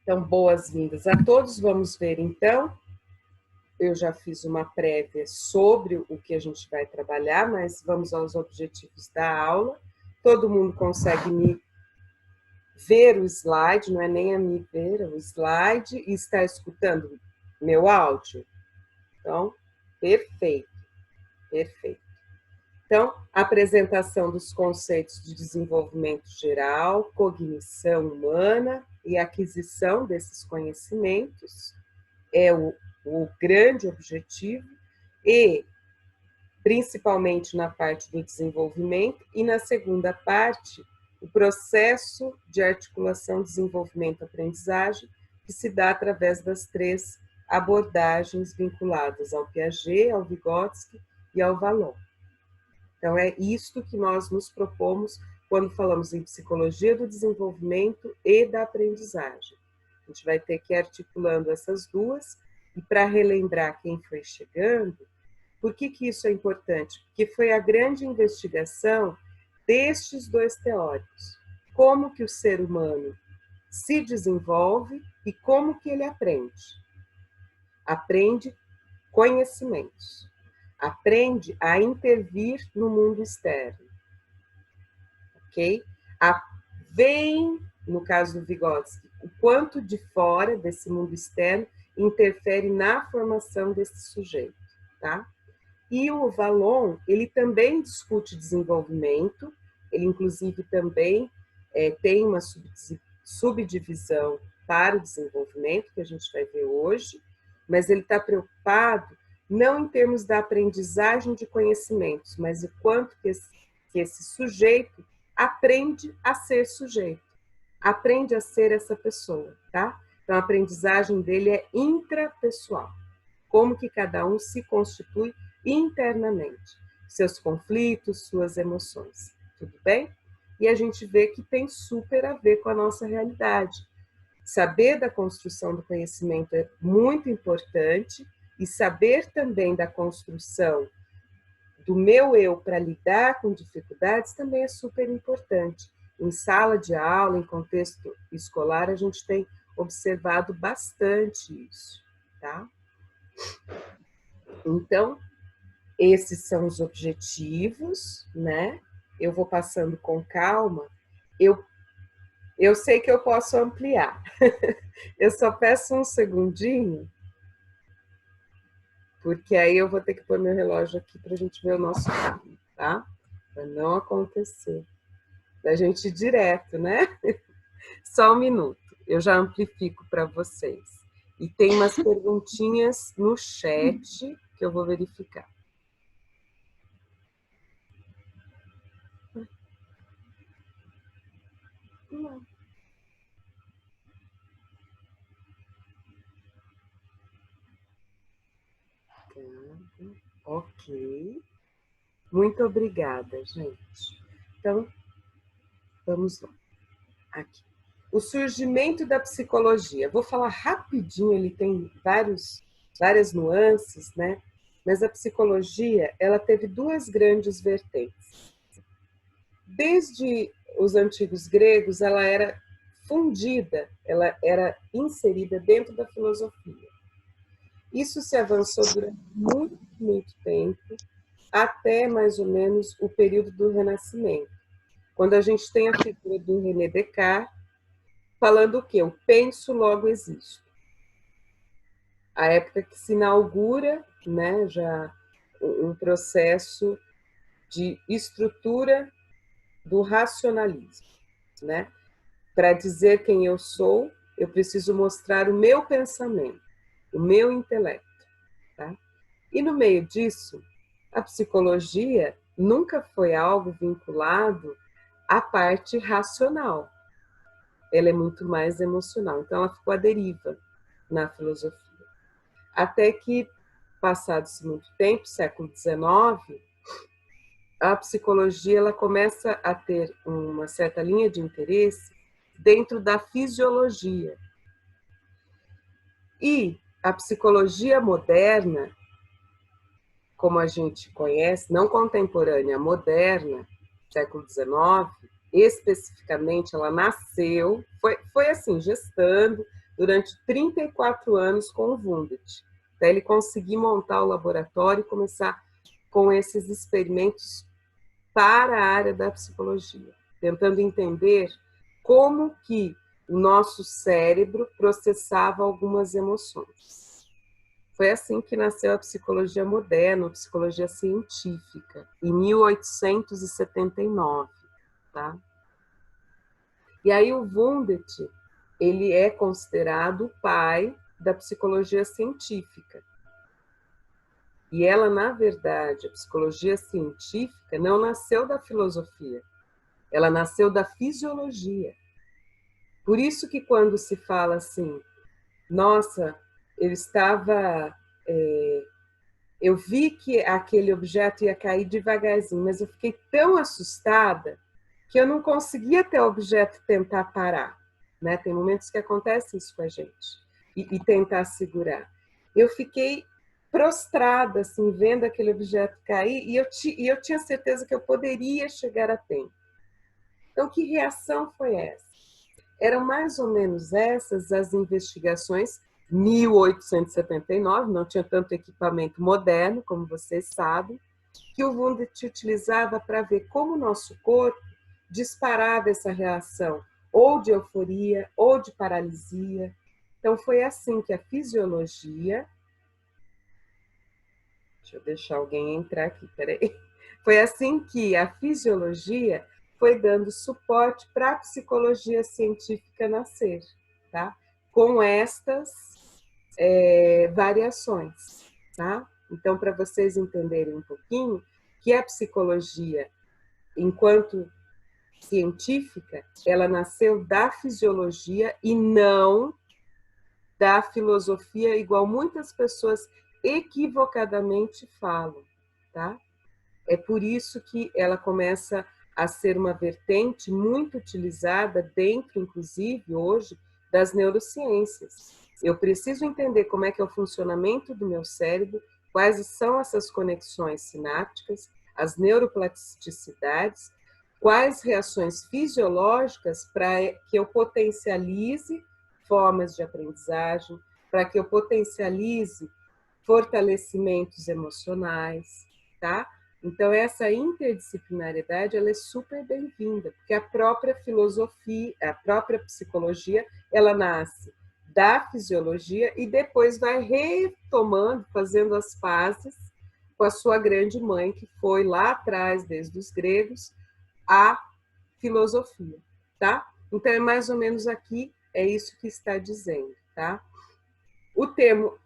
Então, boas-vindas a todos. Vamos ver, então. Eu já fiz uma prévia sobre o que a gente vai trabalhar, mas vamos aos objetivos da aula. Todo mundo consegue me ver o slide, não é nem a me ver, é o slide, e está escutando meu áudio? Então, perfeito, perfeito. Então, apresentação dos conceitos de desenvolvimento geral, cognição humana e aquisição desses conhecimentos é o grande objetivo, e principalmente na parte do desenvolvimento, e na segunda parte, o processo de articulação, desenvolvimento, aprendizagem, que se dá através das três abordagens vinculadas ao Piaget, ao Vygotsky e ao Vallon. Então, é isto que nós nos propomos quando falamos em psicologia do desenvolvimento e da aprendizagem. A gente vai ter que ir articulando essas duas, e para relembrar quem foi chegando, por que isso é importante? Porque foi a grande investigação destes dois teóricos. Como que o ser humano se desenvolve e como que ele aprende. Aprende conhecimentos. Aprende a intervir no mundo externo. Ok? Vem, no caso do Vygotsky, o quanto de fora desse mundo externo interfere na formação desse sujeito, tá? E o Vallon, ele também discute desenvolvimento, ele inclusive também tem uma subdivisão para o desenvolvimento, que a gente vai ver hoje, mas ele está preocupado não em termos da aprendizagem de conhecimentos, mas o quanto que esse sujeito aprende a ser sujeito, aprende a ser essa pessoa, tá? Então, a aprendizagem dele é intrapessoal, como que cada um se constitui internamente, seus conflitos, suas emoções, tudo bem? E a gente vê que tem super a ver com a nossa realidade. Saber da construção do conhecimento é muito importante, e saber também da construção do meu eu para lidar com dificuldades também é super importante. Em sala de aula, em contexto escolar, a gente tem observado bastante isso, tá? Então, esses são os objetivos, né? Eu vou passando com calma. Eu sei que eu posso ampliar. Eu só peço um segundinho, porque aí eu vou ter que pôr meu relógio aqui para a gente ver o nosso time, tá? Para não acontecer da gente ir direto, né? Só um minuto, eu já amplifico para vocês. E tem umas perguntinhas no chat que eu vou verificar. Não. Ok. Muito obrigada, gente. Então, vamos lá. Aqui. O surgimento da psicologia. Vou falar rapidinho, ele tem várias nuances, né? Mas a psicologia, ela teve duas grandes vertentes. Desde os antigos gregos, ela era fundida, ela era inserida dentro da filosofia. Isso se avançou durante muito, muito tempo, até mais ou menos o período do Renascimento, quando a gente tem a figura do René Descartes, falando o quê? Eu penso, logo existo. A época que se inaugura, né, já um processo de estrutura do racionalismo, né? Para dizer quem eu sou, eu preciso mostrar o meu pensamento, o meu intelecto, tá? E no meio disso, a psicologia nunca foi algo vinculado à parte racional. Ela é muito mais emocional. Então, ela ficou à deriva na filosofia. Até que, passado-se muito tempo, século XIX, a psicologia ela começa a ter uma certa linha de interesse dentro da fisiologia. E a psicologia moderna, como a gente conhece, não contemporânea, moderna, século XIX, especificamente, ela nasceu, foi assim, gestando, durante 34 anos com o Wundt, até ele conseguir montar o laboratório e começar com esses experimentos para a área da psicologia, tentando entender como que o nosso cérebro processava algumas emoções. Foi assim que nasceu a psicologia moderna, a psicologia científica, em 1879, tá? E aí o Wundt, ele é considerado o pai da psicologia científica. E ela, na verdade, a psicologia científica não nasceu da filosofia, ela nasceu da fisiologia. Por isso que quando se fala assim, nossa, eu estava... eu vi que aquele objeto ia cair devagarzinho, mas eu fiquei tão assustada que eu não conseguia até o objeto tentar parar. Né? Tem momentos que acontece isso com a gente, e tentar segurar. Eu fiquei prostrada, assim, vendo aquele objeto cair, e eu tinha certeza que eu poderia chegar a tempo. Então, que reação foi essa? Eram mais ou menos essas as investigações, 1879, não tinha tanto equipamento moderno, como vocês sabem, que o Wundt utilizava para ver como o nosso corpo disparava essa reação, ou de euforia, ou de paralisia. Então, foi assim que a fisiologia... Deixa eu deixar alguém entrar aqui, peraí. Foi assim que a fisiologia foi dando suporte para a psicologia científica nascer, tá? Com estas variações, tá? Então, para vocês entenderem um pouquinho, que a psicologia, enquanto científica, ela nasceu da fisiologia e não da filosofia, igual muitas pessoas equivocadamente falam, tá? É por isso que ela começa a ser uma vertente muito utilizada dentro, inclusive, hoje, das neurociências. Eu preciso entender como é que é o funcionamento do meu cérebro, quais são essas conexões sinápticas, as neuroplasticidades, quais reações fisiológicas para que eu potencialize formas de aprendizagem, para que eu potencialize fortalecimentos emocionais, tá? Então, essa interdisciplinariedade, ela é super bem-vinda, porque a própria filosofia, a própria psicologia, ela nasce da fisiologia e depois vai retomando, fazendo as pazes com a sua grande mãe, que foi lá atrás, desde os gregos, a filosofia, tá? Então, é mais ou menos aqui, é isso que está dizendo, tá? O termo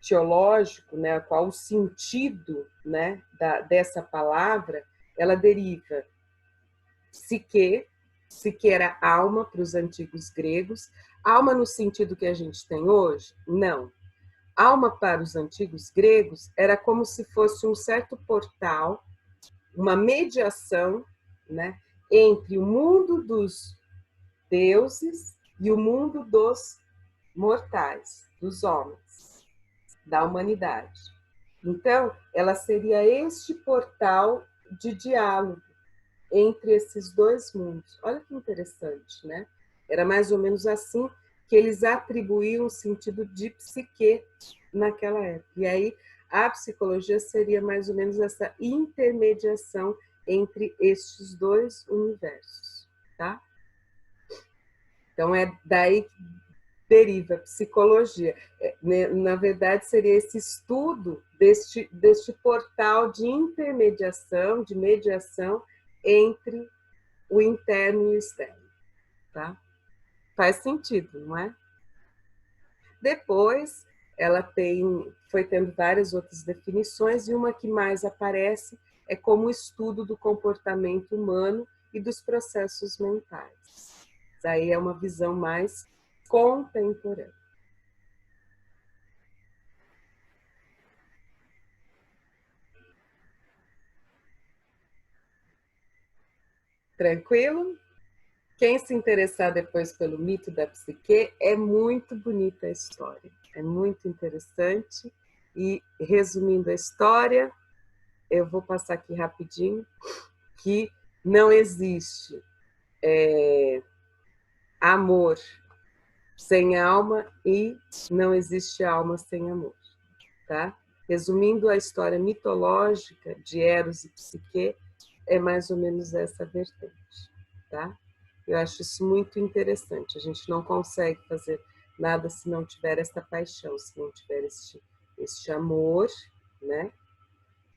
etiológico, né, qual o sentido, né, dessa palavra, ela deriva psique era alma para os antigos gregos, alma no sentido que a gente tem hoje? Não. Alma para os antigos gregos era como se fosse um certo portal, uma mediação, né, entre o mundo dos deuses e o mundo dos mortais, dos homens, da humanidade. Então, ela seria este portal de diálogo entre esses dois mundos. Olha que interessante, né? Era mais ou menos assim que eles atribuíam o sentido de psique naquela época. E aí, a psicologia seria mais ou menos essa intermediação entre estes dois universos, tá? Então, é daí que deriva psicologia. Na verdade, seria esse estudo deste portal de intermediação, de mediação entre o interno e o externo. Tá? Faz sentido, não é? Depois, ela foi tendo várias outras definições, e uma que mais aparece é como o estudo do comportamento humano e dos processos mentais. Daí é uma visão mais contemporânea. Tranquilo? Quem se interessar depois pelo mito da psique, é muito bonita a história, é muito interessante. E, resumindo a história, eu vou passar aqui rapidinho, que não existe amor sem alma e não existe alma sem amor, tá? Resumindo a história mitológica de Eros e Psique, é mais ou menos essa vertente, tá? Eu acho isso muito interessante. A gente não consegue fazer nada se não tiver esta paixão, se não tiver este amor, né?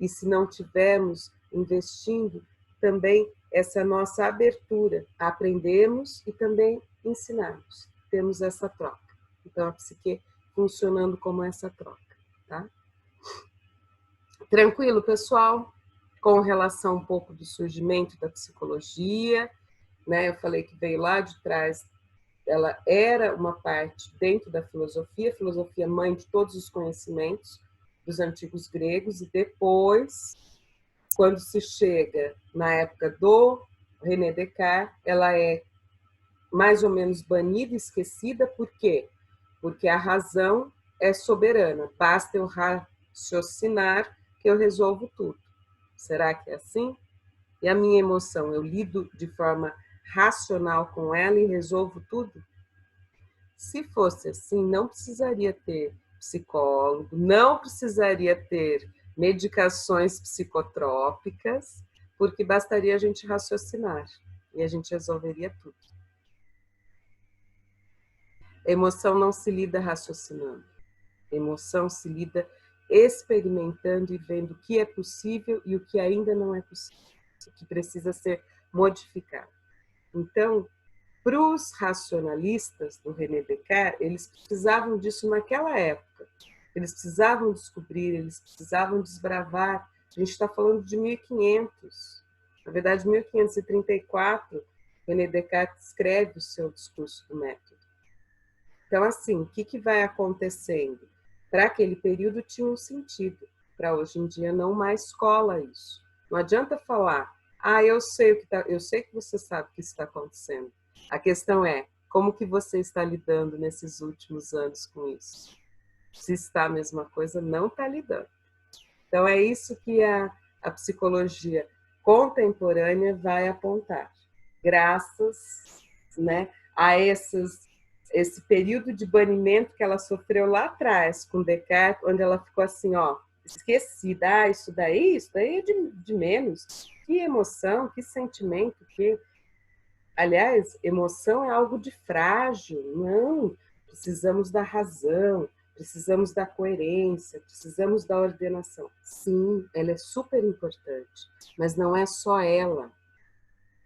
E se não tivermos investindo também essa nossa abertura, aprendemos e também ensinarmos. Temos essa troca. Então, a psique funcionando como essa troca, tá? Tranquilo, pessoal? Com relação um pouco do surgimento da psicologia, né? Eu falei que veio lá de trás, ela era uma parte dentro da filosofia mãe de todos os conhecimentos dos antigos gregos, e depois, quando se chega na época do René Descartes, ela é mais ou menos banida e esquecida. Por quê? Porque a razão é soberana, basta eu raciocinar que eu resolvo tudo. Será que é assim? E a minha emoção, eu lido de forma racional com ela e resolvo tudo? Se fosse assim, não precisaria ter psicólogo, não precisaria ter medicações psicotrópicas, porque bastaria a gente raciocinar e a gente resolveria tudo. A emoção não se lida raciocinando. A emoção se lida experimentando e vendo o que é possível e o que ainda não é possível, o que precisa ser modificado. Então, para os racionalistas do René Descartes, eles precisavam disso naquela época. Eles precisavam descobrir, eles precisavam desbravar. A gente está falando de 1500. Na verdade, 1534, René Descartes escreve o seu discurso do método. Então, assim, o que vai acontecendo? Para aquele período tinha um sentido. Para hoje em dia não mais cola isso. Não adianta falar, eu sei o que eu sei que você sabe o que está acontecendo. A questão é, como que você está lidando nesses últimos anos com isso? Se está a mesma coisa, não está lidando. Então, é isso que a psicologia contemporânea vai apontar. Graças, né, a esse período de banimento que ela sofreu lá atrás com Descartes, onde ela ficou assim, esquecida, isso daí é de menos. Que emoção, que sentimento, que... Aliás, emoção é algo de frágil. Não, precisamos da razão, precisamos da coerência, precisamos da ordenação. Sim, ela é super importante, mas não é só ela.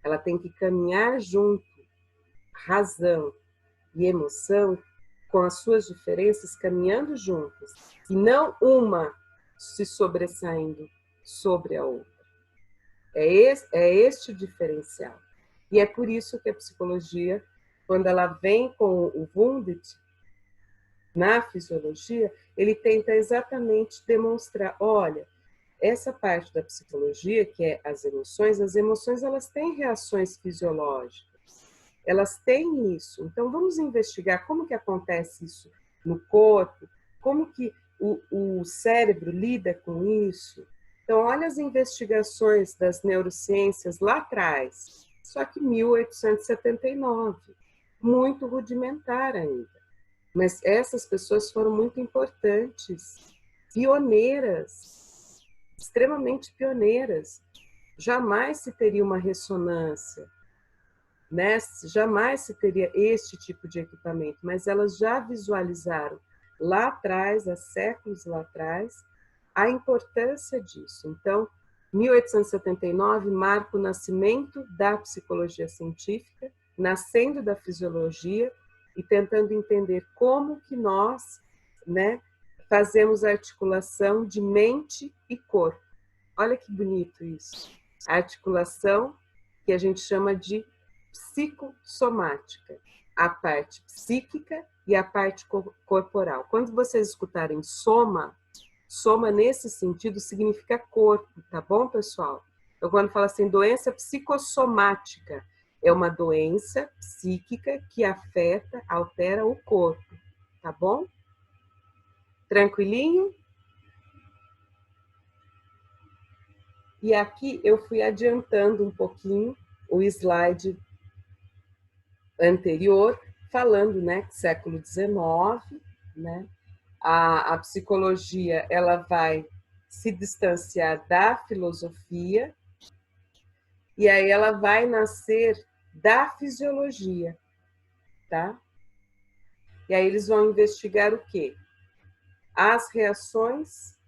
Ela tem que caminhar junto, razão e emoção, com as suas diferenças, caminhando juntas, e não uma se sobressaindo sobre a outra. É este o diferencial. E é por isso que a psicologia, quando ela vem com o Wundt na fisiologia, ele tenta exatamente demonstrar, olha, essa parte da psicologia, que é as emoções elas têm reações fisiológicas, elas têm isso. Então, vamos investigar como que acontece isso no corpo, como que o cérebro lida com isso. Então, olha as investigações das neurociências lá atrás, só que 1879, muito rudimentar ainda. Mas essas pessoas foram muito importantes, pioneiras, extremamente pioneiras. Jamais se teria uma ressonância, né? Jamais se teria este tipo de equipamento, mas elas já visualizaram lá atrás, há séculos lá atrás, a importância disso. Então, 1879 marca o nascimento da psicologia científica, nascendo da fisiologia e tentando entender como que nós, né, fazemos a articulação de mente e corpo. Olha que bonito isso. A articulação que a gente chama de psicossomática, a parte psíquica e a parte corporal. Quando vocês escutarem soma nesse sentido significa corpo, tá bom, pessoal? Então, quando fala assim, doença psicossomática, é uma doença psíquica que afeta, altera o corpo, tá bom? Tranquilinho? E aqui eu fui adiantando um pouquinho o slide anterior, falando, né, século XIX, né, a psicologia ela vai se distanciar da filosofia e aí ela vai nascer da fisiologia, tá? E aí eles vão investigar o quê? As reações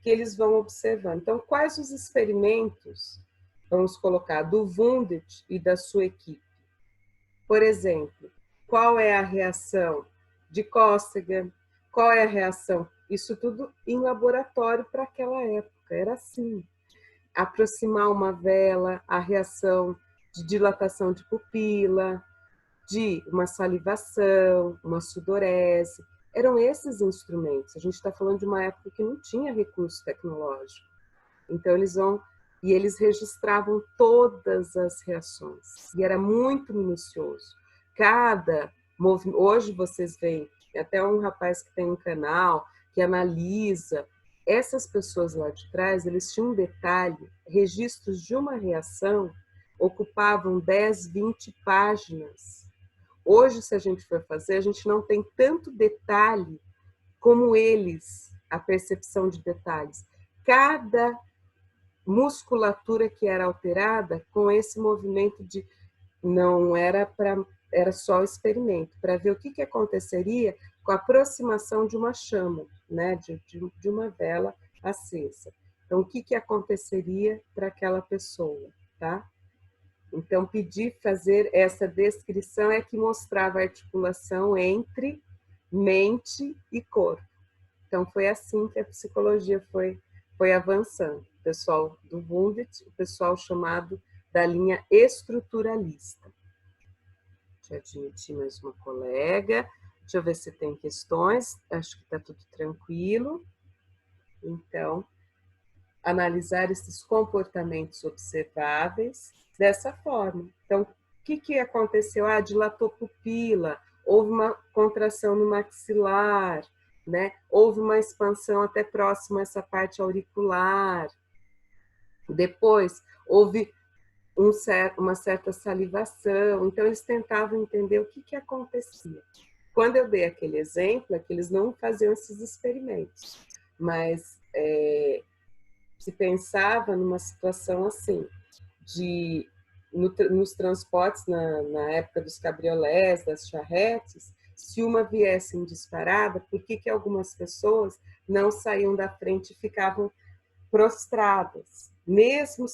que eles vão observando. Então, quais os experimentos, vamos colocar, do Wundt e da sua equipe? Por exemplo, qual é a reação de Costigan? Qual é a reação? Isso tudo em laboratório para aquela época, era assim. Aproximar uma vela, a reação de dilatação de pupila, de uma salivação, uma sudorese. Eram esses instrumentos. A gente está falando de uma época que não tinha recurso tecnológico. Então, eles registravam todas as reações. E era muito minucioso. Cada movimento... Hoje vocês veem, até um rapaz que tem um canal, que analisa. Essas pessoas lá de trás, eles tinham um detalhe, registros de uma reação ocupavam 10, 20 páginas. Hoje, se a gente for fazer, a gente não tem tanto detalhe como eles, a percepção de detalhes. Cada musculatura que era alterada com esse movimento de... Não era para... Era só o experimento, para ver o que aconteceria com a aproximação de uma chama, né, de uma vela acesa. Então, o que aconteceria para aquela pessoa, tá? Então, pedir fazer essa descrição é que mostrava a articulação entre mente e corpo. Então, foi assim que a psicologia foi avançando. O pessoal do Wundt, o pessoal chamado da linha estruturalista. Deixa eu admitir mais uma colega. Deixa eu ver se tem questões. Acho que está tudo tranquilo. Então, analisar esses comportamentos observáveis dessa forma. Então, o que aconteceu? Dilatou pupila, houve uma contração no maxilar, né? Houve uma expansão até próxima a essa parte auricular. Depois, houve uma certa salivação. Então, eles tentavam entender o que acontecia. Quando eu dei aquele exemplo, é que eles não faziam esses experimentos, mas se pensava numa situação assim, nos transportes, na época dos cabriolés, das charretes, se uma viesse em disparada, por que algumas pessoas não saíam da frente e ficavam prostradas, mesmo